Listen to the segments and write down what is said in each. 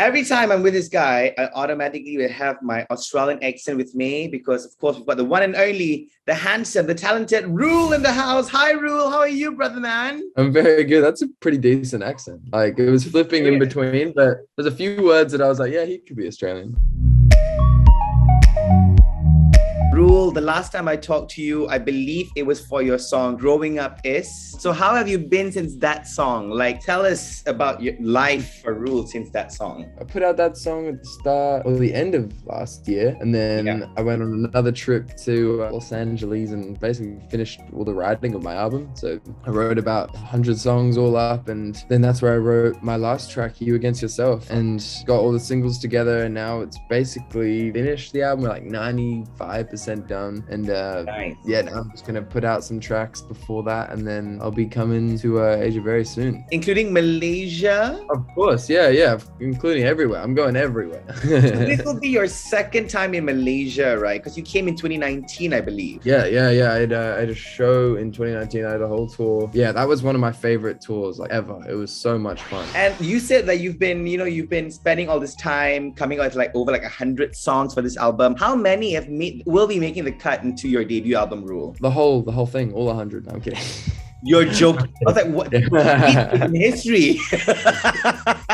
Every time I'm with this guy, I automatically will have my Australian accent with me because, of course, we've got the one and only, the handsome, the talented Ruel in the house. Hi, Ruel. How are you, brother man? I'm very good. That's a pretty decent accent. Like it was flipping in between, but there's a few words that I was like, yeah, he could be Australian. Ruel, the last time I talked to you, I believe it was for your song Growing Up Is. So, how have you been since that song? Like, tell us about your life for Ruel since that song. I put out that song at the start or the end of last year, and then I went on another trip to Los Angeles and basically finished all the writing of my album. So I wrote about 100 songs all up, and then that's where I wrote my last track, You Against Yourself, and got all the singles together, and now it's basically finished the album. We're like 95% done, and Nice. yeah, now I'm just gonna put out some tracks before that, and then I'll be coming to Asia very soon. Including Malaysia. Of course, yeah, including everywhere. I'm going everywhere. So this will be your second time in Malaysia, right? Because you came in 2019, I believe. Yeah. I had a show in 2019. I had a whole tour. Yeah, that was one of my favorite tours like ever. It was so much fun. And you said that you've been spending all this time coming out with like over like 100 songs for this album. How many will be making the cut into your debut album, Ruel? The whole thing, all 100. No, I'm kidding. You're joking. I was like, what? In history.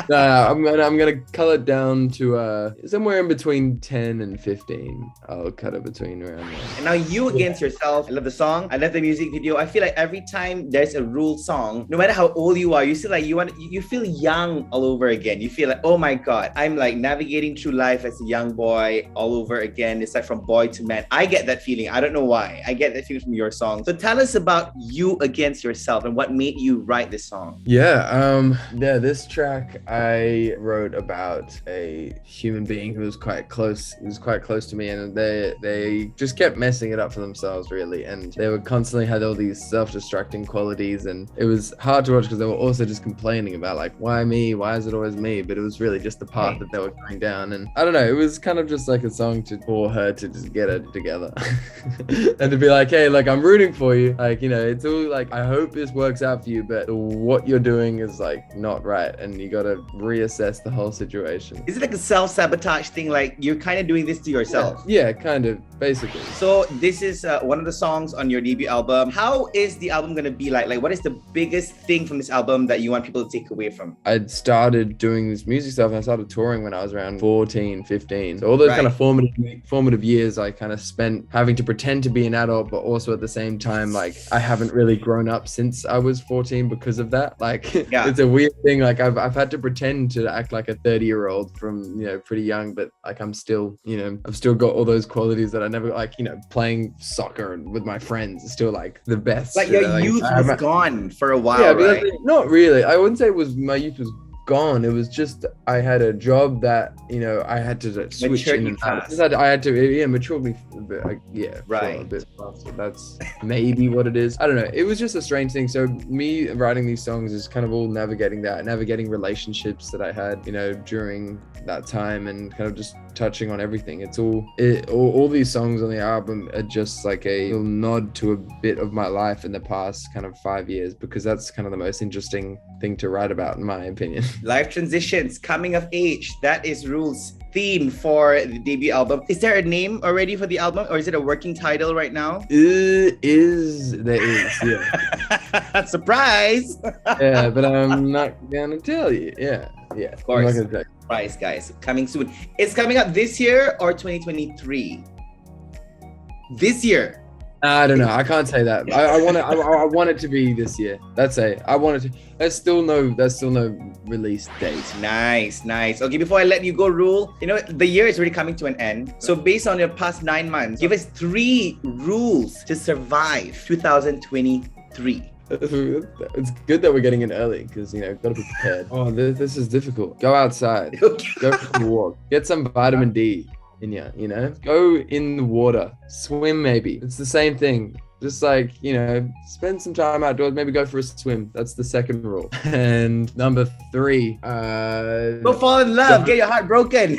No, I'm gonna cut it down to somewhere in between 10 and 15. I'll cut it between around there. And now You Against Yourself. I love the song. I love the music video. I feel like every time there's a Ruel song, no matter how old you are, you feel like you feel young all over again. You feel like, oh my God, I'm like navigating through life as a young boy all over again. It's like from boy to man. I get that feeling. I don't know why. I get that feeling from your song. So tell us about You Against Yourself and what made you write this song. This track I wrote about a human being who was quite close to me, and they just kept messing it up for themselves, really, and they would constantly had all these self-destructing qualities, and it was hard to watch because they were also just complaining about like, why me, why is it always me? But it was really just the path that they were going down, and I don't know, it was kind of just like a song for her to just get it together and to be like, hey, like, I'm rooting for you, like, you know, it's all like, I hope this works out for you, but what you're doing is like not right, and you got to reassess the whole situation. Is it like a self-sabotage thing? Like you're kind of doing this to yourself? Yeah, kind of, basically. So this is one of the songs on your debut album. How is the album going to be like? Like, what is the biggest thing from this album that you want people to take away from? I'd started doing this music stuff and I started touring when I was around 14, 15. So all those kind of formative years I kind of spent having to pretend to be an adult, but also at the same time, like, I haven't really grown up since I was 14 because of that. Like, it's a weird thing. Like, I've had to pretend to act like a 30-year-old from, you know, pretty young, but like I'm still, you know, I've still got all those qualities that I never, like, you know, playing soccer with my friends is still like the best. Like your youth was gone for a while, yeah, right? Not really. I wouldn't say my youth was gone. It was just I had a job that, you know, I had to switch in and out. I had to mature me a bit, a bit faster. That's maybe what it is. I don't know. It was just a strange thing. So me writing these songs is kind of all navigating relationships that I had, you know, during that time, and kind of just touching on everything. All these songs on the album are just like a little nod to a bit of my life in the past kind of 5 years, because that's kind of the most interesting thing to write about, in my opinion. Life transitions, coming of age. That is Ruel's theme for the debut album. Is there a name already for the album, or is it a working title right now? There is, yeah. Surprise! Yeah, but I'm not gonna tell you. Yeah. Of course. Surprise, guys. Coming soon. It's coming up this year or 2023? This year. I don't know. I can't say that. I want it to be this year. That's it. I want it to. There's still no release date. Nice. Okay, before I let you go, Ruel, you know, the year is already coming to an end. So based on your past 9 months, give us 3 rules to survive 2023. It's good that we're getting in early, because, you know, gotta be prepared. Oh, this is difficult. Go outside. Go for a walk. Get some vitamin D in you know? Go in the water. Swim, maybe. It's the same thing. Just like, you know, spend some time outdoors, maybe go for a swim. That's the second rule. And number 3, go fall in love, get your heart broken.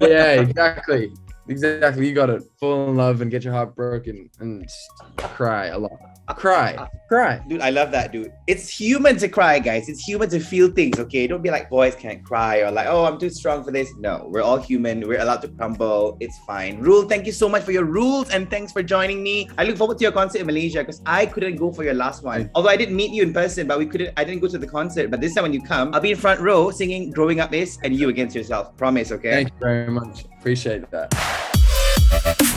Yeah, exactly. You got it. Fall in love and get your heart broken and cry a lot. Cry. Cry. Dude, I love that, dude. It's human to cry, guys. It's human to feel things, okay? Don't be like, boys can't cry or like, oh, I'm too strong for this. No, we're all human. We're allowed to crumble. It's fine. Rule, thank you so much for your rules and thanks for joining me. I look forward to your concert in Malaysia because I couldn't go for your last one. Although I didn't meet you in person, but I didn't go to the concert. But this time when you come, I'll be in front row singing Growing Up Is and you against yourself. Promise, okay? Thank you very much. Appreciate that.